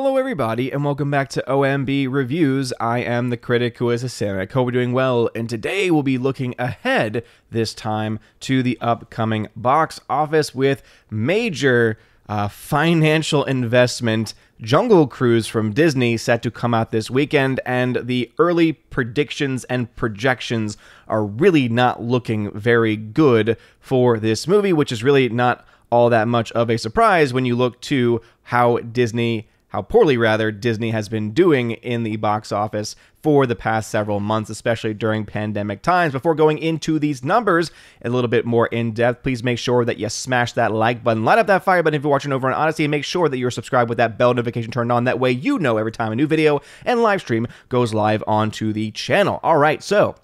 Hello everybody, and welcome back to OMB Reviews. I am the critic who is a cynic. Hope we're doing well, and today we'll be looking ahead, this time, to the upcoming box office with major financial investment Jungle Cruise from Disney set to come out this weekend, and the early predictions and projections are really not looking very good for this movie, which is really not all that much of a surprise when you look to how poorly Disney has been doing in the box office for the past several months, especially during pandemic times. Before going into these numbers a little bit more in depth, please make sure that you smash that like button, light up that fire button if you're watching over on Odyssey, and make sure that you're subscribed with that bell notification turned on. That way you know every time a new video and live stream goes live onto the channel. All right, so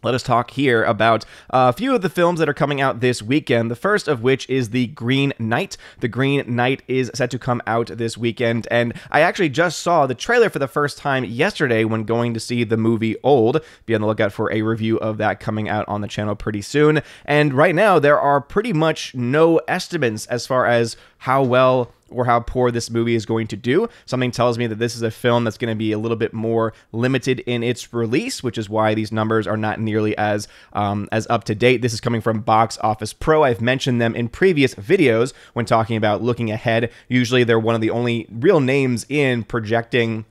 let us talk here about a few of the films that are coming out this weekend, the first of which is The Green Knight. The Green Knight is set to come out this weekend, and I actually just saw the trailer for the first time yesterday when going to see the movie Old. Be on the lookout for a review of that coming out on the channel pretty soon. And right now, there are pretty much no estimates as far as how well or how poor this movie is going to do. Something tells me that this is a film that's going to be a little bit more limited in its release, which is why these numbers are not nearly as up to date. This is coming from Box Office Pro. I've mentioned them in previous videos when talking about looking ahead. Usually they're one of the only real names in projecting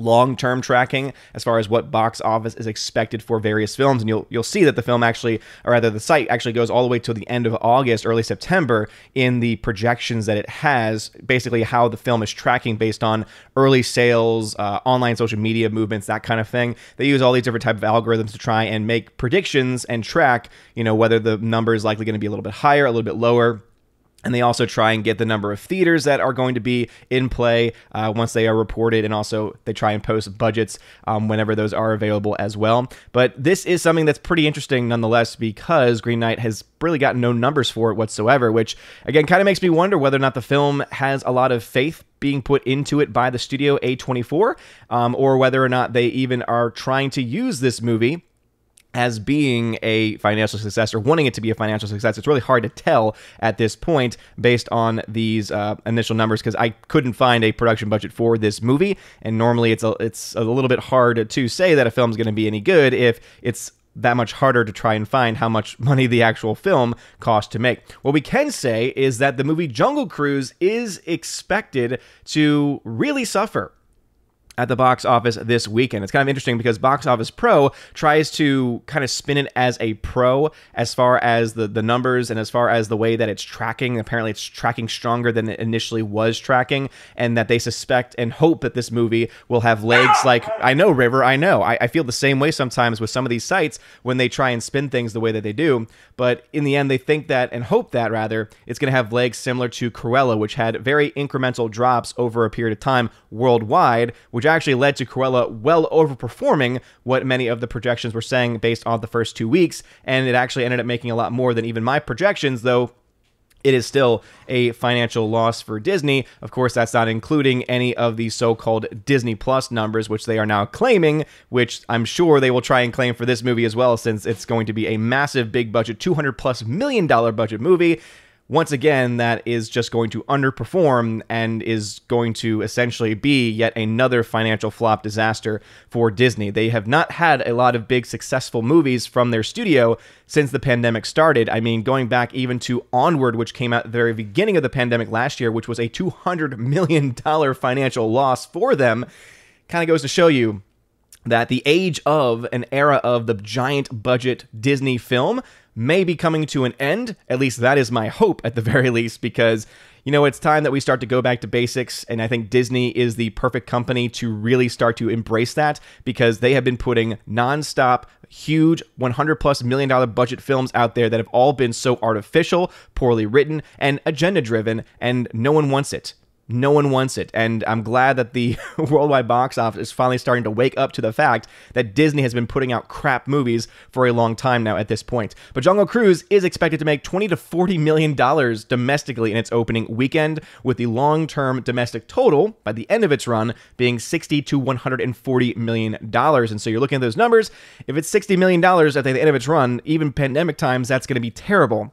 long-term tracking as far as what box office is expected for various films, and you'll see that the film actually, or rather the site actually goes all the way to the end of August, early September in the projections that it has, basically how the film is tracking based on early sales, online social media movements, that kind of thing. They use all these different type of algorithms to try and make predictions and track, whether the number is likely going to be a little bit higher, a little bit lower. And they also try and get the number of theaters that are going to be in play once they are reported, and also they try and post budgets whenever those are available as well. But this is something that's pretty interesting nonetheless, because Green Knight has really gotten no numbers for it whatsoever, which again kind of makes me wonder whether or not the film has a lot of faith being put into it by the studio A24, or whether or not they even are trying to use this movie as being a financial success, or wanting it to be a financial success. It's really hard to tell at this point based on these initial numbers, because I couldn't find a production budget for this movie, and normally it's a little bit hard to say that a film's going to be any good if it's that much harder to try and find how much money the actual film cost to make. What we can say is that the movie Jungle Cruise is expected to really suffer at the box office this weekend. It's kind of interesting because Box Office Pro tries to kind of spin it as a pro as far as the numbers and as far as the way that it's tracking. Apparently it's tracking stronger than it initially was tracking, and that they suspect and hope that this movie will have legs like, I know, River, I know. I feel the same way sometimes with some of these sites when they try and spin things the way that they do, but in the end they think that, and hope that rather, it's going to have legs similar to Cruella, which had very incremental drops over a period of time worldwide, which actually led to Cruella well overperforming what many of the projections were saying based on the first 2 weeks, and it actually ended up making a lot more than even my projections, though it is still a financial loss for Disney. Of course, that's not including any of the so-called Disney Plus numbers, which they are now claiming, which I'm sure they will try and claim for this movie as well, since it's going to be a massive, big budget, $200+ million budget movie. Once again, that is just going to underperform and is going to essentially be yet another financial flop disaster for Disney. They have not had a lot of big successful movies from their studio since the pandemic started. I mean, going back even to Onward, which came out at the very beginning of the pandemic last year, which was a $200 million financial loss for them, kind of goes to show you that the age of an era of the giant budget Disney film may be coming to an end. At least that is my hope at the very least, because it's time that we start to go back to basics, and I think Disney is the perfect company to really start to embrace that, because they have been putting nonstop, huge $100+ million budget films out there that have all been so artificial, poorly written, and agenda-driven, and no one wants it. No one wants it, and I'm glad that the worldwide box office is finally starting to wake up to the fact that Disney has been putting out crap movies for a long time now at this point. But Jungle Cruise is expected to make $20 to $40 million domestically in its opening weekend, with the long-term domestic total by the end of its run being $60 to $140 million. And so you're looking at those numbers. If it's $60 million at the end of its run, even pandemic times, that's going to be terrible.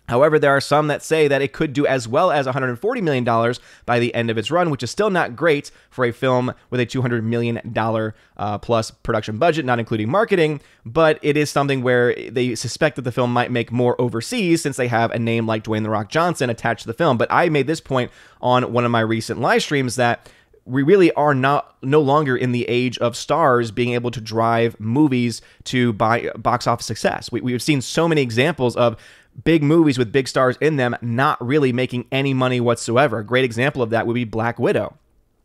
However, there are some that say that it could do as well as $140 million by the end of its run, which is still not great for a film with a $200 million plus production budget, not including marketing, but it is something where they suspect that the film might make more overseas since they have a name like Dwayne "The Rock" Johnson attached to the film. But I made this point on one of my recent live streams that we really are no longer in the age of stars being able to drive movies to box office success. We've seen so many examples of big movies with big stars in them not really making any money whatsoever. A great example of that would be Black Widow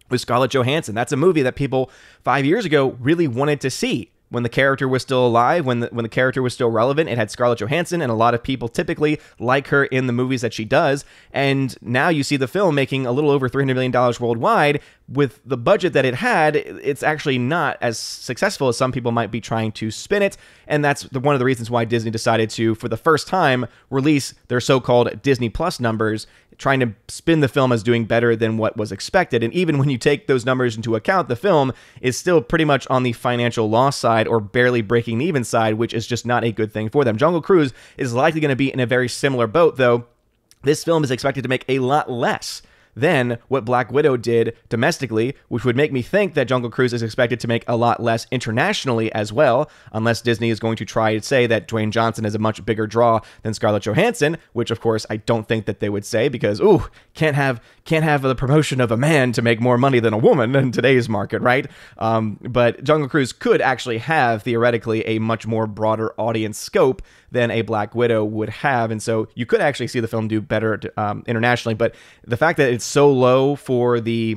with Scarlett Johansson. That's a movie that people 5 years ago really wanted to see. When the character was still alive, when the character was still relevant, it had Scarlett Johansson, and a lot of people typically like her in the movies that she does. And now you see the film making a little over $300 million worldwide. With the budget that it had, it's actually not as successful as some people might be trying to spin it. And that's one of the reasons why Disney decided to, for the first time, release their so-called Disney Plus numbers, trying to spin the film as doing better than what was expected. And even when you take those numbers into account, the film is still pretty much on the financial loss side or barely breaking even side, which is just not a good thing for them. Jungle Cruise is likely going to be in a very similar boat, though. This film is expected to make a lot less than what Black Widow did domestically, which would make me think that Jungle Cruise is expected to make a lot less internationally as well, unless Disney is going to try to say that Dwayne Johnson is a much bigger draw than Scarlett Johansson, which of course I don't think that they would say, because can't have the promotion of a man to make more money than a woman in today's market, right? But Jungle Cruise could actually have theoretically a much more broader audience scope than a Black Widow would have, and so you could actually see the film do better internationally. But the fact that it's so low for the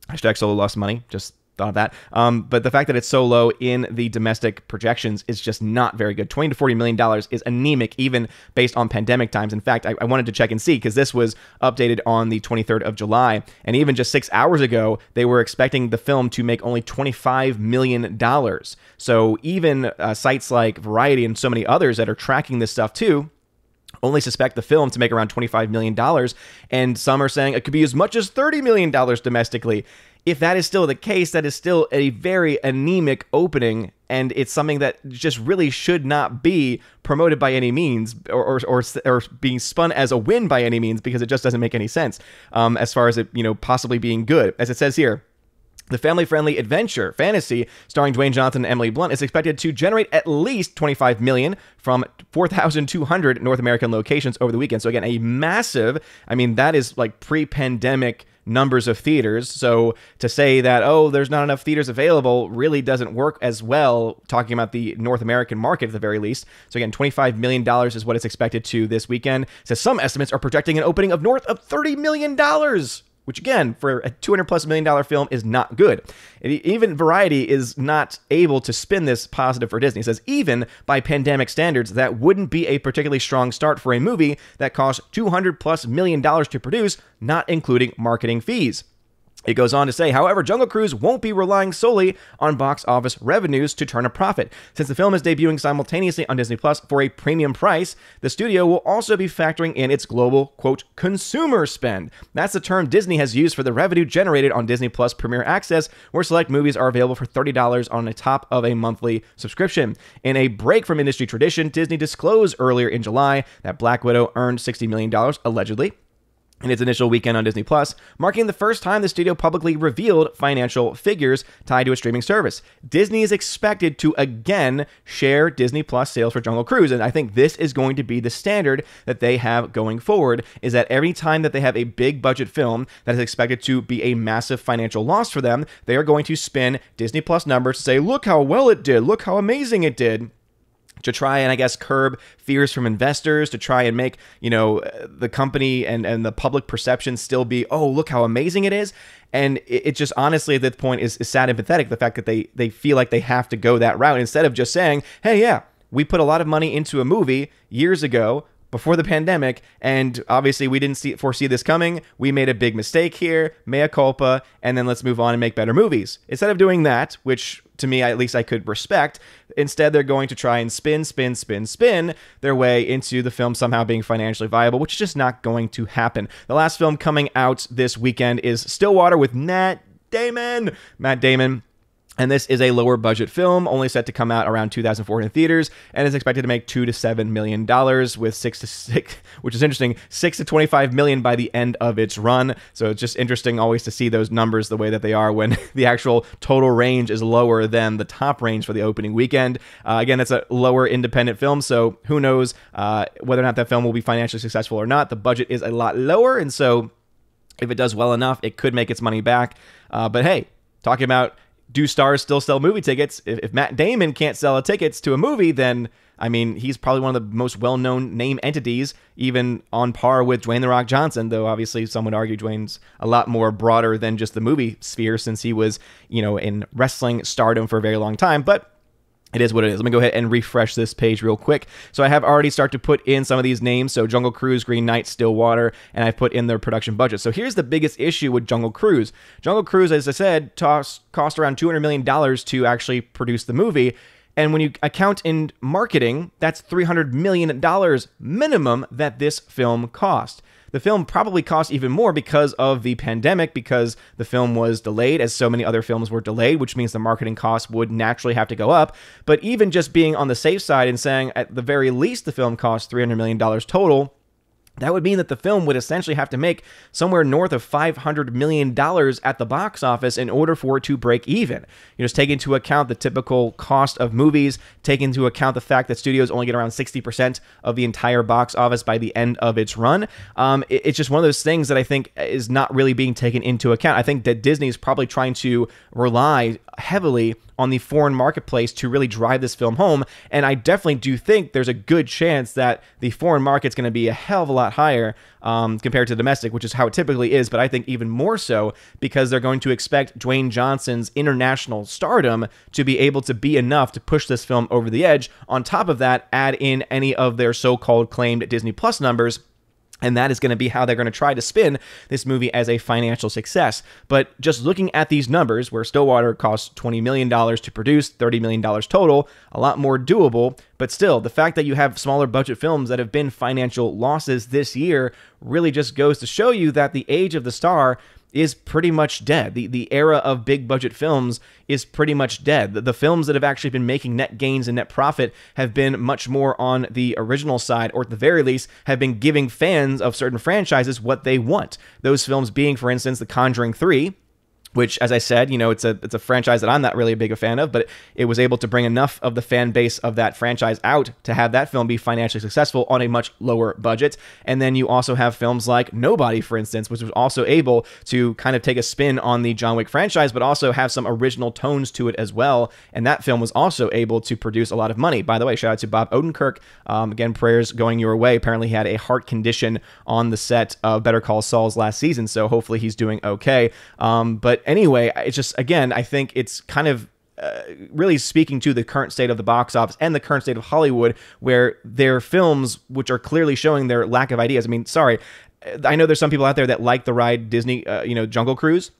hashtag solo lost money, just thought of that. But the fact that it's so low in the domestic projections is just not very good. $20 to $40 million is anemic, even based on pandemic times. In fact, I wanted to check and see, because this was updated on the 23rd of July. And even just 6 hours ago, they were expecting the film to make only $25 million. So even sites like Variety and so many others that are tracking this stuff too, only suspect the film to make around $25 million. And some are saying it could be as much as $30 million domestically. If that is still the case, that is still a very anemic opening, and it's something that just really should not be promoted by any means, or being spun as a win by any means, because it just doesn't make any sense as far as it possibly being good. As it says here, the family-friendly adventure fantasy starring Dwayne Johnson and Emily Blunt is expected to generate at least $25 million from 4,200 North American locations over the weekend. So again, a massive, that is like pre-pandemic numbers of theaters. So to say that, there's not enough theaters available really doesn't work as well, talking about the North American market at the very least. So again, $25 million is what it's expected to this weekend. It says some estimates are projecting an opening of north of $30 million. Which again, for a $200+ million film is not good. Even Variety is not able to spin this positive for Disney. It says, even by pandemic standards, that wouldn't be a particularly strong start for a movie that cost $200+ million to produce, not including marketing fees. It goes on to say, however, Jungle Cruise won't be relying solely on box office revenues to turn a profit. Since the film is debuting simultaneously on Disney Plus for a premium price, the studio will also be factoring in its global, quote, consumer spend. That's the term Disney has used for the revenue generated on Disney Plus Premier Access, where select movies are available for $30 on the top of a monthly subscription. In a break from industry tradition, Disney disclosed earlier in July that Black Widow earned $60 million, allegedly, in its initial weekend on Disney Plus, marking the first time the studio publicly revealed financial figures tied to a streaming service. Disney is expected to again share Disney Plus sales for Jungle Cruise, and I think this is going to be the standard that they have going forward, is that every time that they have a big budget film that is expected to be a massive financial loss for them, they are going to spin Disney Plus numbers to say, look how well it did, look how amazing it did, to try and, I guess, curb fears from investors, to try and make, the company and the public perception still be, oh, look how amazing it is. And it just honestly at this point is sad and pathetic, the fact that they feel like they have to go that route instead of just saying, hey, yeah, we put a lot of money into a movie years ago, before the pandemic, and obviously we didn't foresee this coming. We made a big mistake here, mea culpa, and then let's move on and make better movies. Instead of doing that, which to me at least I could respect, instead they're going to try and spin their way into the film somehow being financially viable, which is just not going to happen. The last film coming out this weekend is Stillwater with Matt Damon. And this is a lower budget film, only set to come out around 2,400 theaters, and is expected to make $2 to $7 million, with which is interesting, 6 to 25 million by the end of its run. So it's just interesting always to see those numbers the way that they are when the actual total range is lower than the top range for the opening weekend. Again, it's a lower independent film, so who knows whether or not that film will be financially successful or not. The budget is a lot lower, and so if it does well enough, it could make its money back. But hey, talking about, do stars still sell movie tickets? If Matt Damon can't sell tickets to a movie, then, I mean, he's probably one of the most well-known name entities, even on par with Dwayne "The Rock" Johnson, though obviously some would argue Dwayne's a lot more broader than just the movie sphere, since he was, in wrestling stardom for a very long time. But it is what it is. Let me go ahead and refresh this page real quick. So I have already started to put in some of these names. So Jungle Cruise, Green Knight, Stillwater, and I've put in their production budget. So here's the biggest issue with Jungle Cruise. Jungle Cruise, as I said, cost around $200 million to actually produce the movie. And when you account in marketing, that's $300 million minimum that this film cost. The film probably cost even more because of the pandemic, because the film was delayed, as so many other films were delayed, which means the marketing costs would naturally have to go up. But even just being on the safe side and saying at the very least the film cost $300 million total, that would mean that the film would essentially have to make somewhere north of $500 million at the box office in order for it to break even. You just take into account the typical cost of movies, take into account the fact that studios only get around 60% of the entire box office by the end of its run. It's just one of those things that I think is not really being taken into account. I think that Disney is probably trying to rely heavily on the foreign marketplace to really drive this film home. And I definitely do think there's a good chance that the foreign market's going to be a hell of a lot higher compared to domestic, which is how it typically is. But I think even more so because they're going to expect Dwayne Johnson's international stardom to be able to be enough to push this film over the edge. On top of that, add in any of their so-called claimed Disney Plus numbers, and that is going to be how they're going to try to spin this movie as a financial success. But just looking at these numbers, where Stillwater costs $20 million to produce, $30 million total, a lot more doable. But still, the fact that you have smaller budget films that have been financial losses this year really just goes to show you that the age of the star is pretty much dead. The era of big budget films is pretty much dead. The films that have actually been making net gains and net profit have been much more on the original side, or at the very least have been giving fans of certain franchises what they want. Those films being, for instance, The Conjuring 3, which, as I said, it's a franchise that I'm not really a big a fan of, but it was able to bring enough of the fan base of that franchise out to have that film be financially successful on a much lower budget. And then you also have films like Nobody, for instance, which was also able to kind of take a spin on the John Wick franchise, but also have some original tones to it as well. And that film was also able to produce a lot of money. By the way, shout out to Bob Odenkirk. Again, prayers going your way. Apparently he had a heart condition on the set of Better Call Saul's last season, so hopefully he's doing okay. But anyway, it's just, again, I think it's kind of really speaking to the current state of the box office and the current state of Hollywood, where their films, which are clearly showing their lack of ideas. I mean, sorry, I know there's some people out there that like the ride Disney, Jungle Cruise.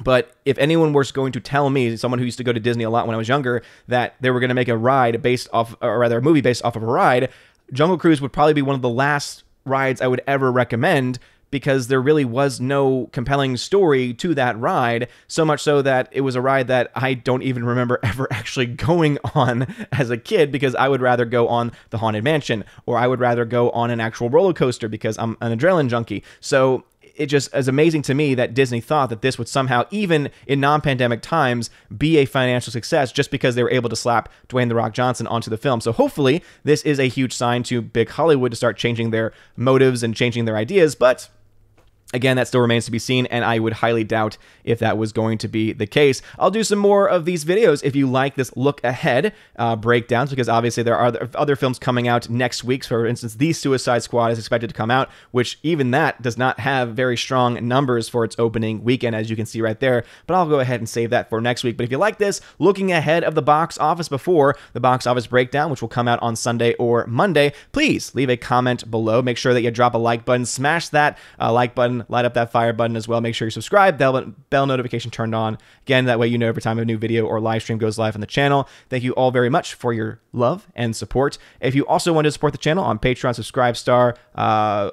But if anyone was going to tell me, someone who used to go to Disney a lot when I was younger, that they were going to make a ride based off, or rather a movie based off of a ride, Jungle Cruise would probably be one of the last rides I would ever recommend, because there really was no compelling story to that ride, so much so that it was a ride that I don't even remember ever actually going on as a kid, because I would rather go on the Haunted Mansion, or I would rather go on an actual roller coaster because I'm an adrenaline junkie. So it just is amazing to me that Disney thought that this would somehow, even in non-pandemic times, be a financial success just because they were able to slap Dwayne "The Rock" Johnson onto the film. So hopefully this is a huge sign to big Hollywood to start changing their motives and changing their ideas, but again, that still remains to be seen, and I would highly doubt if that was going to be the case. I'll do some more of these videos if you like this look ahead breakdowns, because obviously there are other films coming out next week. For instance, The Suicide Squad is expected to come out, which even that does not have very strong numbers for its opening weekend, as you can see right there. But I'll go ahead and save that for next week. But if you like this, looking ahead of the box office before the box office breakdown, which will come out on Sunday or Monday, please leave a comment below. Make sure that you drop a like button, smash that like button, light up that fire button as well. Make sure you're subscribed, bell notification turned on. Again, that way you know every time a new video or live stream goes live on the channel. Thank you all very much for your love and support. If you also want to support the channel on Patreon, Subscribe Star,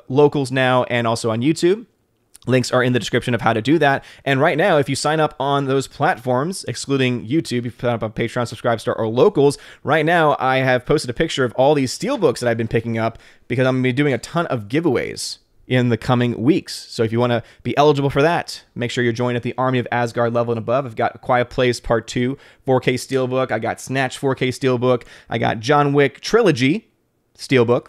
Locals now, and also on YouTube, Links are in the description of how to do that. And right now, if you sign up on those platforms, excluding YouTube, if you sign up on Patreon, Subscribestar, or Locals, right now I have posted a picture of all these steelbooks that I've been picking up because I'm going to be doing a ton of giveaways in the coming weeks. So if you want to be eligible for that, make sure you're joined at the Army of Asgard level and above. I've got A Quiet Place Part 2 4K Steelbook. I got Snatch 4K Steelbook. I got John Wick Trilogy Steelbook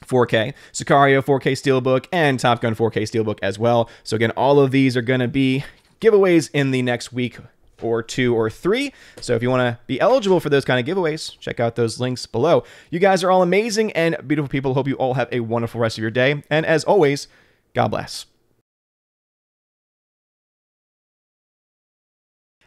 4K, Sicario 4K Steelbook, and Top Gun 4K Steelbook as well. So again, all of these are going to be giveaways in the next week or 2 or 3. So if you want to be eligible for those kind of giveaways, check out those links below. You guys are all amazing and beautiful people. Hope you all have a wonderful rest of your day. And as always, God bless.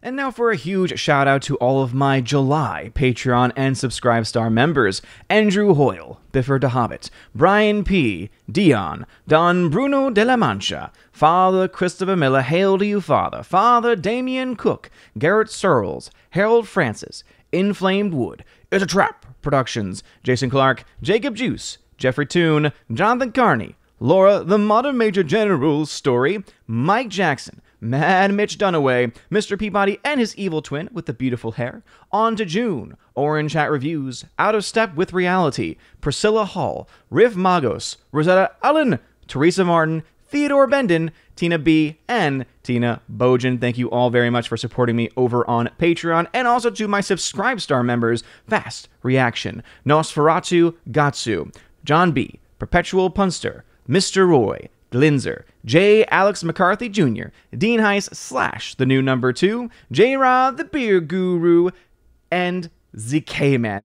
And now for a huge shout out to all of my July Patreon and Subscribestar members: Andrew Hoyle, Biffer de Hobbit, Brian P., Dion, Don Bruno de la Mancha, Father Christopher Miller, hail to you, Father, Father Damian Cook, Garrett Searles, Harold Francis, Inflamed Wood, It's a Trap Productions, Jason Clark, Jacob Juice, Jeffrey Toone, Jonathan Carney, Laura the Modern Major General's Story, Mike Jackson, Mad Mitch Dunaway, Mr. Peabody and his evil twin with the beautiful hair, On to June, Orange Hat Reviews, Out of Step with Reality, Priscilla Hall, Riff Magos, Rosetta Allen, Teresa Martin, Theodore Bendon, Tina B, and Tina Bojan. Thank you all very much for supporting me over on Patreon, and also to my Subscribestar members: Fast Reaction, Nosferatu Gatsu, John B, Perpetual Punster, Mr. Roy, Glinzer, J. Alex McCarthy Jr., Dean Heiss / the new number 2, J. Ra the Beer Guru, and ZK Man.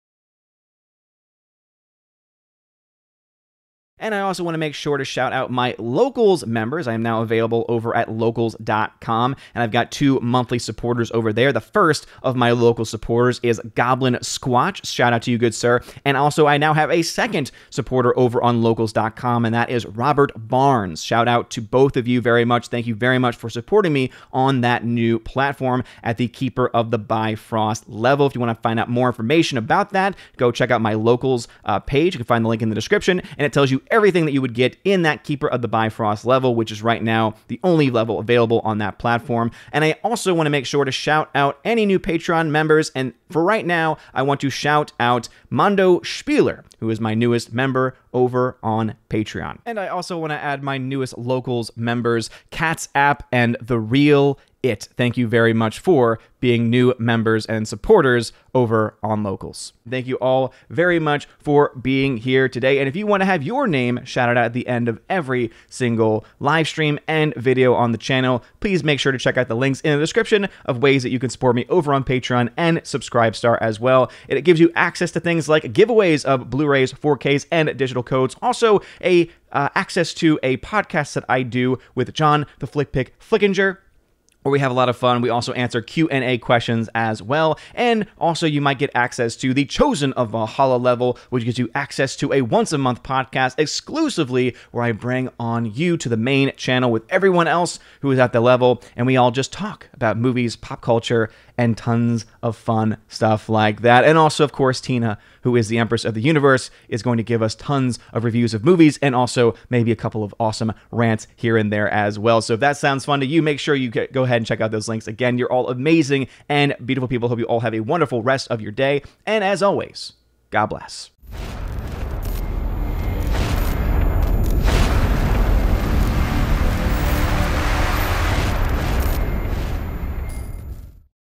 And I also want to make sure to shout out my Locals members. I am now available over at locals.com, and I've got 2 monthly supporters over there. The first of my local supporters is Goblin Squatch. Shout out to you, good sir. And also, I now have a second supporter over on locals.com, and that is Robert Barnes. Shout out to both of you very much. Thank you very much for supporting me on that new platform at the Keeper of the Bifrost level. If you want to find out more information about that, go check out my Locals page. You can find the link in the description, and it tells you everything that you would get in that Keeper of the Bifrost level, which is right now the only level available on that platform. And I also want to make sure to shout out any new Patreon members, and for right now, I want to shout out Mondo Spieler, who is my newest member over on Patreon. And I also want to add my newest Locals members, Cats App and The Real It. Thank you very much for being new members and supporters over on Locals. Thank you all very much for being here today. And if you want to have your name shouted out at the end of every single live stream and video on the channel, please make sure to check out the links in the description of ways that you can support me over on Patreon and Subscribestar as well. It gives you access to things like giveaways of Blu-rays, 4Ks, and digital codes. Also, access to a podcast that I do with John the Flick Pick Flickinger, where we have a lot of fun. We also answer Q&A questions as well. And also you might get access to the Chosen of Valhalla level, which gives you access to a once-a-month podcast exclusively where I bring on you to the main channel with everyone else who is at the level, and we all just talk about movies, pop culture, and tons of fun stuff like that. And also, of course, Tina, who is the Empress of the Universe, is going to give us tons of reviews of movies and also maybe a couple of awesome rants here and there as well. So if that sounds fun to you, make sure you go ahead and check out those links. Again, you're all amazing and beautiful people. Hope you all have a wonderful rest of your day. And as always, God bless.